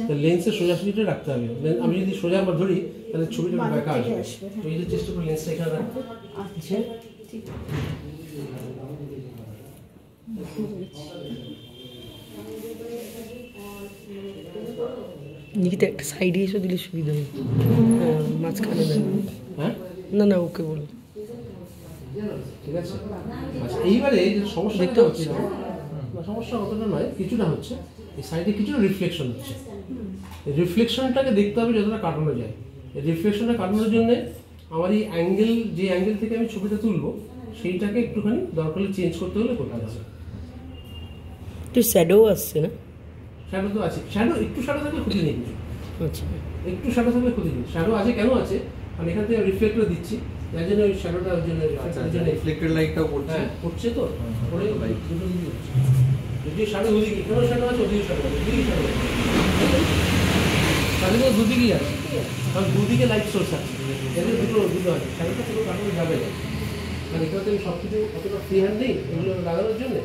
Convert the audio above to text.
তো লেন্সের সোজাসুজিটা রাখতে হবে। আমি যদি সোজা আবার ধরি তাহলে ছবিটা বাঁকা আসবে। তো এই যে চেষ্টা করে লেন্সটা এখানে রাখতে। আচ্ছা ঠিক আছে। নিকিতা একটা সাইডে এসে দিলে সুবিধা হবে। মাঝখানে দেয়। হ্যাঁ না না ওকে বলো। ঠিক আছে। আচ্ছা এইবারে যে সমস্যাটা হচ্ছে না, সমস্যা অতটা নয়, কিছুটা হচ্ছে এই সাইডে কিছুটা রিফ্লেকশন হচ্ছে। এই রিফ্লেকশনটাকে দেখতে হবে যতটা কাটানো যায়। এই রিফ্লেকশনটা কাটানোর জন্য আমার এই অ্যাঙ্গেল, যে অ্যাঙ্গেল থেকে আমি ছবিটা তুলবো সেইটাকে একটুখানি দরকার হলে চেঞ্জ করতে হলে করতে হবে। একটু শ্যাডো আসছে না? শ্যাডো তো আছে, শ্যাডো একটু শ্যাডো থাকলে ক্ষতি নেই কিছু। আচ্ছা একটু শ্যাডো থাকলে ক্ষতি নেই। শ্যাডো আছে কেন আছে, আমি এখান থেকে রিফ্লেক্টর দিচ্ছি, যার জন্য ওই শ্যাডোটা ওই জন্য রিফ্লেক্টেড লাইটটাও পড়ছে। হ্যাঁ পড়ছে তো, পড়ে লাইট দুটো দিকে হচ্ছে। যদি শ্যাডো দুদিকে, এখানেও শ্যাডো আছে, ওদিকে শ্যাডো আছে, দুদিকে শ্যাডো আছে, শ্যাডো তো দুদিকেই আছে, কারণ দুদিকে লাইট সোর্স আছে, এদের দুটো আছে। শ্যাডোটা পুরো কাটানো যাবে না, কারণ এখানে তো আমি সব কিছু অতটা ফ্রি হ্যান্ড নেই এগুলো লাগানোর জন্য।